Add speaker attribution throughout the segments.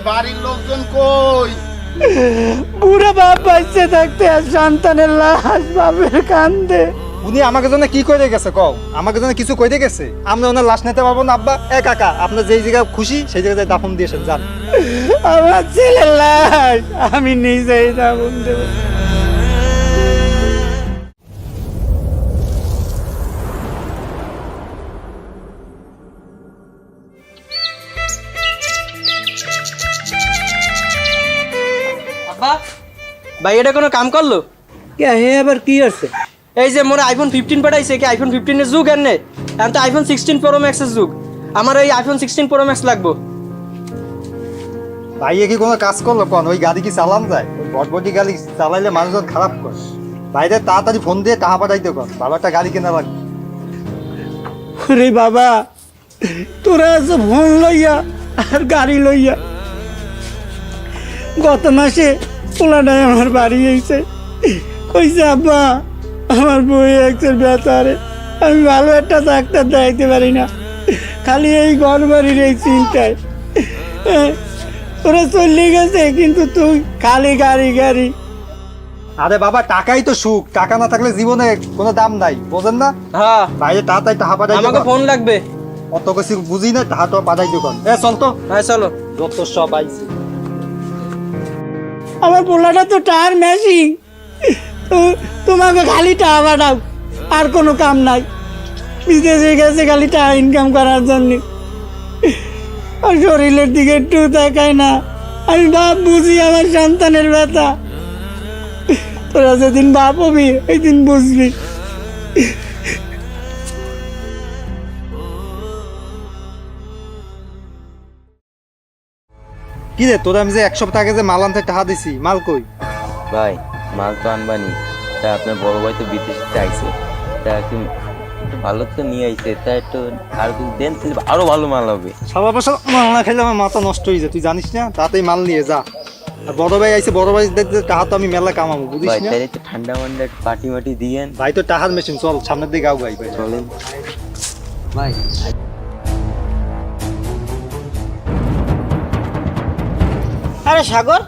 Speaker 1: বাড়ির লোকজন কই?
Speaker 2: বুড়া বাপ বাচ্চা থাকতে আর সন্তানের লাশ বাপের কান্দে।
Speaker 3: উনি আমাকে জন্য কি করে গেছে কও? আমাকে জন্য কিছু কইতে গেছে? আমরা ওনার লাশ নিতে পারবো না আব্বা? কাকা, আপনার যেই জায়গায় খুশি সেই জায়গায় দাফন দিয়েছেন, যান।
Speaker 2: আমার ছেলের লাশ আমি নিজেই দাফন দেব।
Speaker 4: আব্বা ভাই এটা কোনো কাম করলো?
Speaker 2: কে হে আবার কি আছে?
Speaker 4: এই যে মোর আইফোন 15 পাঠাইছে, কি আইফোন 15 এর যুগ এনে? এখন তো আইফোন 16 প্রো ম্যাক্স এর যুগ। আমার এই আইফোন 16 প্রো ম্যাক্স লাগবো।
Speaker 3: ভাইয়ে কি কোনো কাজ করলো কোন? ওই গাড়ি কি চালান যায়? ওই বটবটি গাড়ি চালাইলে মানুষজন খারাপ করে। বাইরে তাড়াতাড়ি ফোন দিয়ে টাকা পাঠাইতে কর, ভালো একটা গাড়ি কেনা লাগবে।
Speaker 2: ওরে বাবা, তোরা আছে ফোন লইয়া আর গাড়ি লইয়া। গত মাসে পোলাটাই আমার বাড়ি এসে কইছে, আব্বা আমার বই একজন বেতারে, আমি ভালো একটা ডাক্তার দেখাইতে পারি না, খালি এই ঘর বাড়ির এই চিন্তায়। ওরা চলে গেছে, কিন্তু তুই খালি গাড়ি গাড়ি।
Speaker 3: আরে বাবা, টাকাই তো সুখ, টাকা না থাকলে জীবনে কোনো দাম নাই, বোঝেন না?
Speaker 4: হ্যাঁ,
Speaker 3: বাইরে তাড়াতাড়ি টাকা পাঠাইতে
Speaker 4: আমাকে
Speaker 3: কর।
Speaker 4: ফোন লাগবে।
Speaker 3: অত কিছু বুঝি না, টাকা তো পাঠাইতে কর। চল তো,
Speaker 4: হ্যাঁ চলো।
Speaker 3: যত সব আইছে।
Speaker 2: আমার পোলাটা তো টায়ার মেশিন, তোমাকে খালি টাকা পাঠাও, আর কোনো কাম নাই। বিদেশে গেছে খালি টাকা ইনকাম করার জন্য, আর শরীরের দিকে একটু তাকায় না। আমি বাপ বুঝি আমার সন্তানের ব্যথা। তোরা যেদিন বাপ হবি ওই দিন বুঝবি।
Speaker 3: কি রে, তোরা আমি যে 1 সপ্তাহ আগে যে মাল আনতে টাকা দিছি, মাল কই?
Speaker 5: ভাই মাল তো আনবানি, তা আপনার বড় ভাই তো বিদেশে আইছে, তা একটু ভালো তো নিয়ে আইছে, তা একটু আর কিছু দেন, তাহলে আরো ভালো মাল হবে।
Speaker 3: সবার বছর মাল না খাইলে আমার মাথা নষ্ট হয়ে যায়, তুই জানিস না? তাতেই মাল নিয়ে যা। আর বড় ভাই আইছে, বড় ভাই টাকা তো আমি মেলা কামাবো, বুঝিস
Speaker 5: ভাই
Speaker 3: না?
Speaker 5: তাহলে একটু ঠান্ডা মান্ডা পাটি মাটি দিয়েন।
Speaker 3: ভাই তো টাকার মেশিন, চল সামনের দিকে আও ভাই।
Speaker 5: চলেন ভাই।
Speaker 2: আরে সাগর,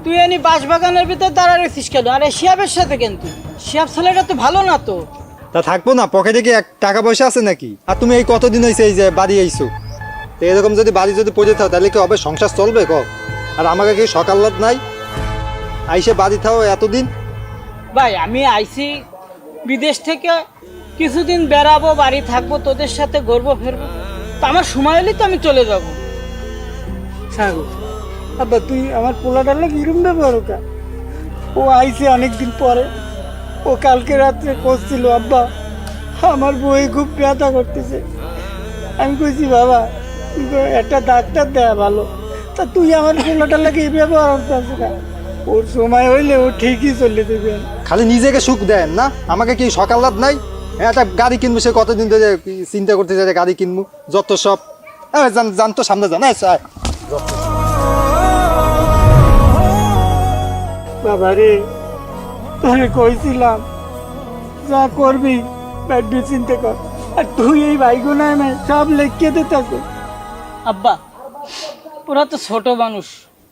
Speaker 2: তুই এনি বাঁশবাগানের ভিতর দাঁড়া রেছিস কেন? আরে শিয়াবের সাথে কেন? তুই শিয়াব ছেলেটা তো ভালো না তো।
Speaker 3: তা থাকবো না, পকেটে কি টাকা পয়সা আছে নাকি? আর তুমি এই কতদিন হয়েছে এই যে বাড়ি আইছো? তো এরকম যদি বাড়ি যদি পড়ে থাও তাহলে কি হবে? সংসার চলবে ক? আর আমাকে কি সকাল রাত নাই? আইসে বাড়ি থাও এতদিন।
Speaker 2: ভাই আমি আইছি বিদেশ থেকে, কিছুদিন বেড়াবো, বাড়ি থাকবো, তোদের সাথে ঘুরবো ফিরবো, তো আমার সময় হলেই তো আমি চলে যাবো। সাগর আব্বা, তুই আমার পোলাটার লোক ইরম ব্যবহার ওটা। ও আইছে অনেকদিন পরে, ও কালকে রাত্রে করছিল, আব্বা আমার বই খুব ব্যথা করতেছে। আমি কইছি, বাবা তুই একটা ডাক্তার দেয়া ভালো, তা তুই আমার পোলাটার লোক এই ব্যবহার করতেছে না। ওর সময় হইলে ও ঠিকই চলে দেবে।
Speaker 3: খালি নিজেকে সুখ দেন না, আমাকে কি সকাল রাত নাই? হ্যাঁ, একটা গাড়ি কিনবো, সে কতদিন ধরে চিন্তা করতে চাই গাড়ি কিনবো, যত সব। জান তো সামনে যান।
Speaker 2: বাবা রে, তোরে কইছিলাম যা করবি ব্যাডবি চিন্তা কর, আর তুই এই ভাইগুলো এনে সব লেখিয়ে দিতেছ। আব্বা ওরা তো ছোট মানুষ,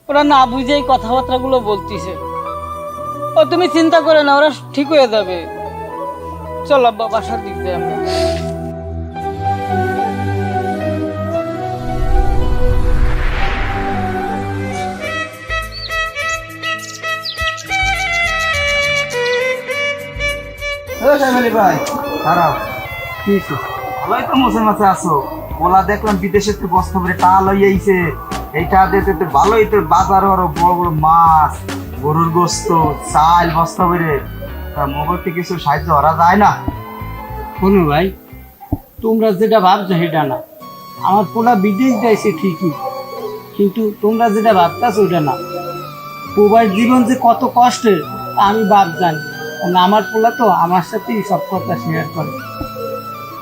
Speaker 2: ওরা না বুঝেই কথাবার্তাগুলো বলতিছে। ও তুমি চিন্তা করে না, ওরা ঠিক হয়ে যাবে। চল আব্বা, বাসার দিক দিয়ে আমরা।
Speaker 6: ভাই খারাপ ভালোই তো মোছে মাছে আসো। ওলা দেখলাম বিদেশে তো বস্তা করে টাকা লই আইছে, এইটা দিতে তো ভালোই, তো বাজার আরো বড় বড় মাছ, গরুর গোস্ত, চাল বস্তা করে। মোবাইল থেকে কিছু সাহায্য করা যায় না?
Speaker 2: শোনো ভাই, তোমরা যেটা ভাবছো সেটা না। আমার পোলা বিদেশ যাইছে ঠিকই, কিন্তু তোমরা যেটা ভাবতেছো ওটা না। প্রবাস জীবন যে কত কষ্টের আমি বাপ জানি, কারণ আমার পোলা তো আমার সাথেই সব কথা শেয়ার করে।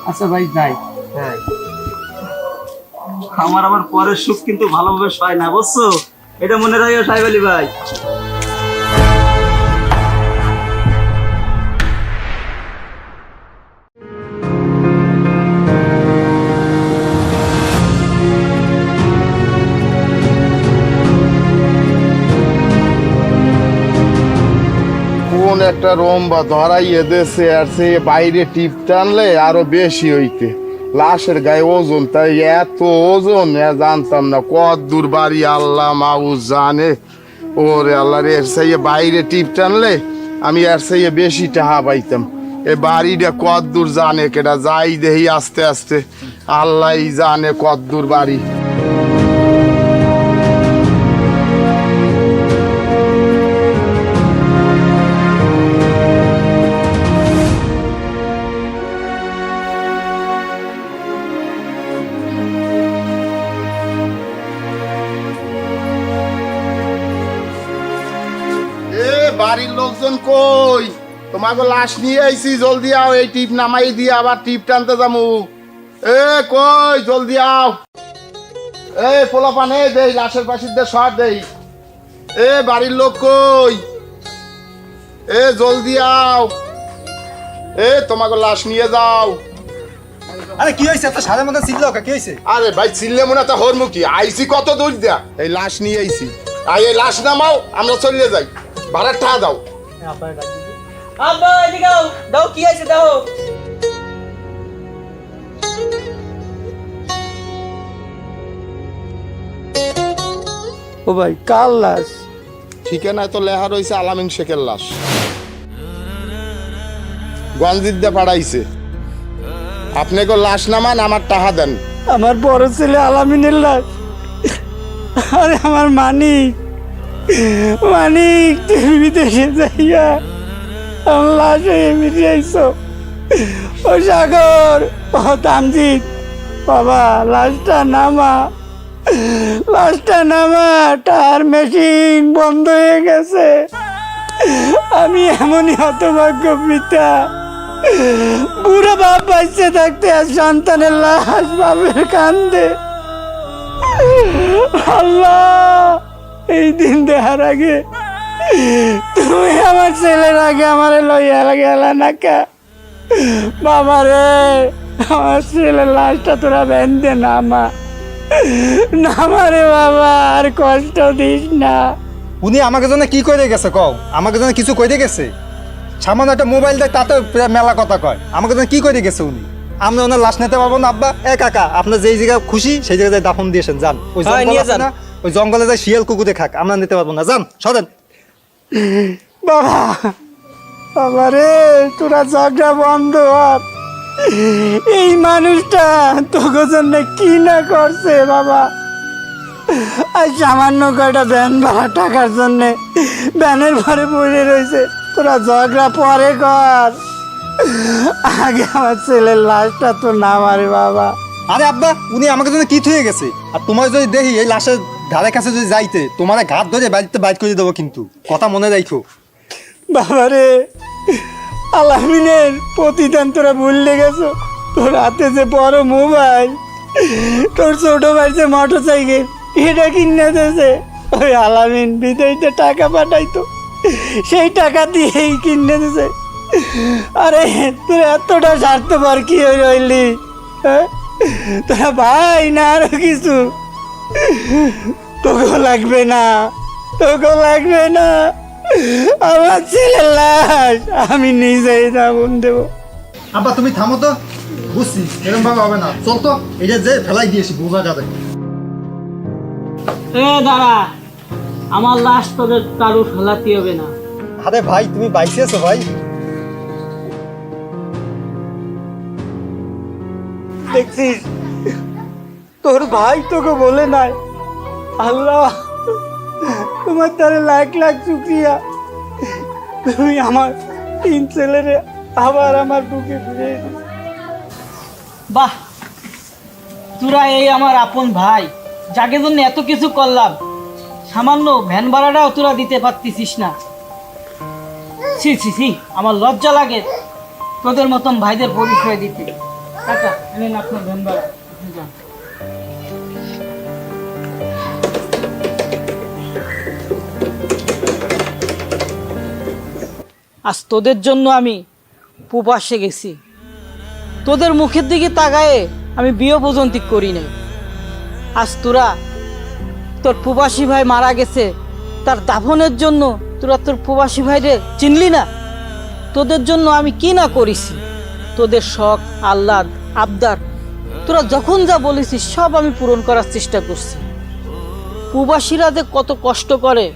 Speaker 2: আচ্ছা ভাই যাই।
Speaker 6: হ্যাঁ, আমার আবার পরের সুখ কিন্তু ভালোভাবে হয় না, বুঝছো? এটা মনে রাখিও সাহেব আলী ভাই।
Speaker 1: একটা রম্বা ধরাইয়ে দেশে আর সে বাইরে টিপ টানলে আরো বেশি হইতে লাশের গায়ে ওজন তাই এত ওজন জানতাম না কত দূর বাড়ি আল্লাহ মাউস জানে ওরে আল্লাহ রে এর সেই বাইরে টিপ টানলে আমি এর সেই বেশি টাহা পাইতাম এ বাড়িটা কত দূর জানে কেটা যাই দেহি আস্তে আস্তে আল্লাহ জানে কত দূর বাড়ি বাড়ির লোকজন কই তোমাকে লাশ নিয়ে আইছি জলদি আও এই টিপ নামাই দিয়ে আবার টিপ টানতে যামু এ কই জলদি আও এ পোলা পানে দেই লাশের পাশে দে সর দেই এ বাড়ির লোক কই এ জলদি আও এ তোমাকে লাশ নিয়ে যাও
Speaker 3: আরে কি হয়েছে এত সারের মধ্যে চিল্লো কি হয়েছে?
Speaker 1: আরে ভাই চিল্লে মনে তো হরমুখী আইছি কত দূর দিয়া এই লাশ নিয়ে আইছি আর এই লাশ নামাও আমরা চলে যাই ভাড়ার টাকা দাও
Speaker 4: আব্বা এদিকে দাও দাও কি আছে দাও ও ভাই কাল লাশ
Speaker 1: ঠিকানায় তো লেখা রয়েছে আলামিন শেখের লাশ গঞ্জিদ্দা পাড়াইছে আপনাকে লাশ নামান আমার টাকা দেন
Speaker 2: আমার বড় ছেলে আলামিনের লাশ। আরে আমার মানিক মানিক তুমি বিদেশে যাইয়া আমার লাশ হয়ে মিশে আইসো। ও সাগর ও তামজিৎ বাবা লাশটা নামা টায়ার মেশিন বন্ধ হয়ে গেছে। আমি এমনই হতভাগ্য পিতা বুড়া বাপ বাঁচতে থাকতে আর সন্তানের লাশ বাপের কান্দে। আল্লাহ এই দিন দেখার আগে তুমি আমার ছেলের আগে আমার লইয়া গেলা নাকা বাবা রে। আমার ছেলের লাশটা তোরা বেঁধে নামা রে বাবা, আর কষ্ট দিস না।
Speaker 3: উনি আমাকে জন্য কি করে গেছে কও? আমাকে জন্য কিছু করে গেছে? সামান্য একটা মোবাইল দেয় তাতে মেলা কথা কয়। আমাকে জন্য কি করে গেছে উনি? আমরা ওনার লাশ নিতে পারবো না আব্বা। কাকা আপনার যেই জায়গায় খুশি সেই জায়গায় দাফন দিয়েছেন, যান। ওই জঙ্গল আছে না, ওই জঙ্গলে যায় শিয়াল কুকুরে খাক, আমরা নিতে পারবো না, যান সরেন।
Speaker 2: বাবা বাবা রে তোরা ঝগড়া বন্ধ হর। এই মানুষটা তোকে জন্য কি না করছে বাবা। আর সামান্য কয়টা ভ্যান ভাড়া টাকার জন্যে ভ্যানের ঘরে পড়ে রয়েছে। তোরা ঝগড়া পরে কর, আগে আমার ছেলের লাশটা তো না মারে বাবা।
Speaker 3: আরে আব্বা উনি আমাকে জন্য কি হয়ে গেছে। আর তোমার যদি দেখি এই লাশের ধারে কাছে যদি যাইতে, তোমার ঘাট ধরে বাড়িতে বাইট করে দেবো, কিন্তু কথা মনে রাখো।
Speaker 2: বাবা রে আলামিনের প্রতিদান তোরা ভুললে গেছো। তোর হাতে যে বড় মোবাইল, তোর ছোট ভাই যে মোটর সাইকেল, এটা কিনে দিয়েছে ওই আলামিন। বিদেশে টাকা পাঠাইতো, সেই টাকা দিয়েই কিনে দিয়েছে। আরে তোর এতটা স্বার্থপর কি হয়ে রইলি? তোরা ভাই না আরো কিছু? তোকেও লাগবে না, তোকেও লাগবে না। আমার ছেলের লাশ আমি নিজেই দাফন দেবো।
Speaker 3: আব্বা তুমি থামো তো, বুঝছি এরকম ভাবে হবে না। চল তো, এটা যে ফেলাই দিয়েছি বোঝা যাবে।
Speaker 2: দাঁড়া, আমার লাশ তোদের কারু ফেলাতে হবে না।
Speaker 3: আরে ভাই তুমি বাইসে আছো ভাই।
Speaker 2: দেখছিস তোর ভাই তোকে বলে নাই। আল্লাহ তোমার তারে লাখ লাখ শুকরিয়া, তুমি আমার তিন ছেলেরে আবার আমার বুকে ফিরে। বাহ তোরা এই আমার আপন ভাই, যাকে জন্য এত কিছু করলাম, সামান্য ভ্যান ভাড়াটাও তোরা দিতে পারতিস না। ছি ছি ছি, আমার লজ্জা লাগে তোদের মতন ভাইদের পরিচয় দিতে। কাকা এনেন আপনার ভ্যান ভাড়া, আপনি যান। আজ তোদের জন্য আমি প্রবাসে গেছি, তোদের মুখের দিকে তাকায়ে আমি বিয়ে পর্যন্ত করি নাই। আজ তোরা তোর প্রবাসী ভাই মারা গেছে, তার দাফনের জন্য তোরা তোর প্রবাসী ভাইরে চিনলি না। তোদের জন্য আমি কি না করেছি, তোদের শখ আহ্লাদ আবদার তোরা যখন যা বলেছিস সব আমি পূরণ করার চেষ্টা করছি। প্রবাসীরা যে কত কষ্ট করে,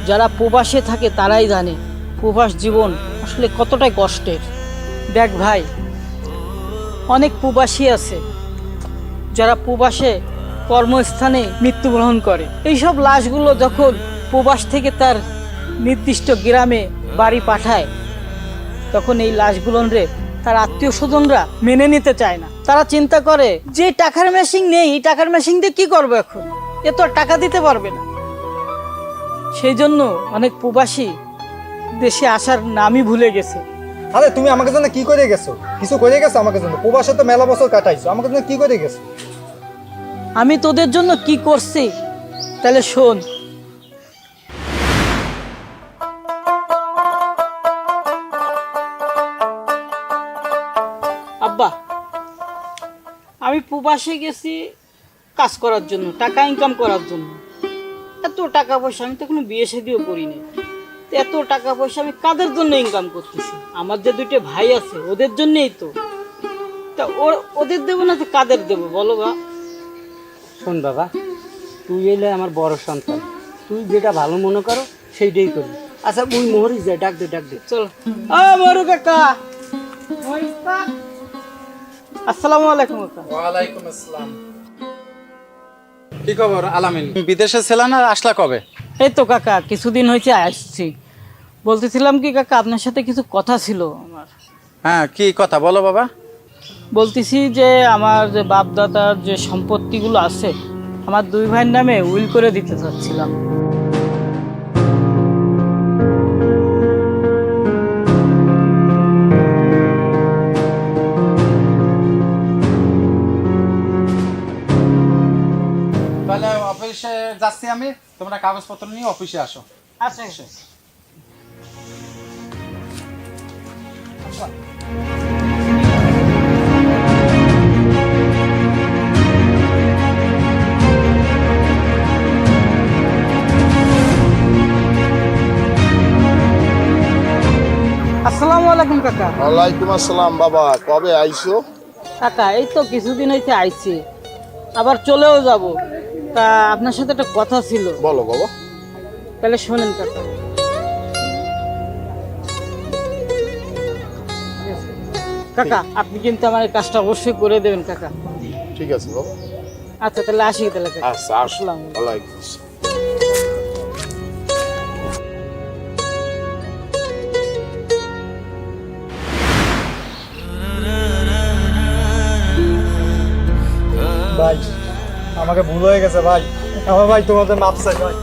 Speaker 2: যারা প্রবাসে থাকে তারাই জানে প্রবাস জীবন আসলে কতটাই কষ্টের। দেখ ভাই, অনেক প্রবাসী আছে যারা প্রবাসে কর্মস্থানে মৃত্যুবরণ করে। এইসব লাশগুলো যখন প্রবাস থেকে তার নির্দিষ্ট গ্রামে বাড়ি পাঠায়, তখন এই লাশগুলোর তার আত্মীয় স্বজনরা মেনে নিতে চায় না। তারা চিন্তা করে যে টাকার মেশিন নেই, এই টাকার মেশিন দিয়ে কি করবো, এখন এ তো আর টাকা দিতে পারবে না। সেই জন্য অনেক প্রবাসী দেশে আসার নামই ভুলে গেছে।
Speaker 3: আরে তুমি আমাকে জন্য কি করে গেছো? কিছু করে গেছো আমাকে জন্য? প্রবাসে তো মেলা বছর কাটাইছো, আমাকে জন্য কি করে গেছো?
Speaker 2: আমি তোদের জন্য কি করছি তাহলে শোন। আব্বা, আমি প্রবাসে গেছি কাজ করার জন্য, টাকা ইনকাম করার জন্য। এত টাকা পয়সা আমি তো কোনো বিয়ে শাদিও করিনি। এত টাকা পয়সা আমি কাদের জন্য ইনকাম করতেছি? আমার যে দুইটা ভাই আছে ওদের জন্যই তো। তা ওদের দেবো না তো কাদের দেবো বলো বা?
Speaker 7: শোন বাবা, তুই এলে আমার বড় সন্তান, তুই যেটা ভালো মনে করো সেইটাই করবি। আচ্ছা ওই মোহরিস যায়, ডাক দে ডাক দে।
Speaker 2: চলো। মরু কাকা, আসসালামু আলাইকুম কাকা।
Speaker 3: ওয়ালাইকুম আসসালাম। কি খবর আলামিন? বিদেশে ছিলেন আর আসলা কবে?
Speaker 2: এই তো কাকা কিছুদিন হয়েছে আসছি। বলতেছিলাম কি কাকা, আপনার সাথে কিছু কথা ছিল আমার।
Speaker 3: হ্যাঁ, কি কথা বলো বাবা?
Speaker 2: বলতেছি যে আমার যে বাপদাদার যে সম্পত্তিগুলো আছে আমার দুই ভাইয়ের নামে উইল করে দিতে চাচ্ছিলাম।
Speaker 3: তাহলে অফিসে যাচ্ছি আমি, তোমরা কাগজপত্র নিয়ে অফিসে আসো।
Speaker 2: আচ্ছা। আসসালামু আলাইকুম কাকা।
Speaker 1: ওয়ালাইকুম আসসালাম বাবা, কবে আইছো?
Speaker 2: কাকা এই তো কিছুদিন হইতে আইছি, আবার চলেও যাব। তা আপনার সাথে একটা কথা ছিল।
Speaker 1: বলো বাবা।
Speaker 2: তাহলে শোনেন কাকা। কাকা আপনি কিন্তু আমার এই কাজটা অবশ্যই করে দেবেন কাকা।
Speaker 1: ঠিক আছে বাবা।
Speaker 2: আচ্ছা তাহলে আসি তাহলে কাকা।
Speaker 1: আচ্ছা, আসসালাম। ওয়ালাইকুম আসসালাম।
Speaker 3: ভাই আমাকে ভুল হয়ে গেছে ভাই, আমার ভাই তোমাদের মাপ চাই ভাই।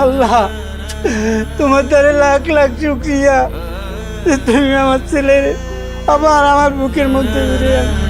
Speaker 7: আল্লাহ তোমার দ্বারা লাখ লাখ শুকরিয়া, তুমি আমার ছেলের আবার আমার বুকের মধ্যে ফিরে আনো।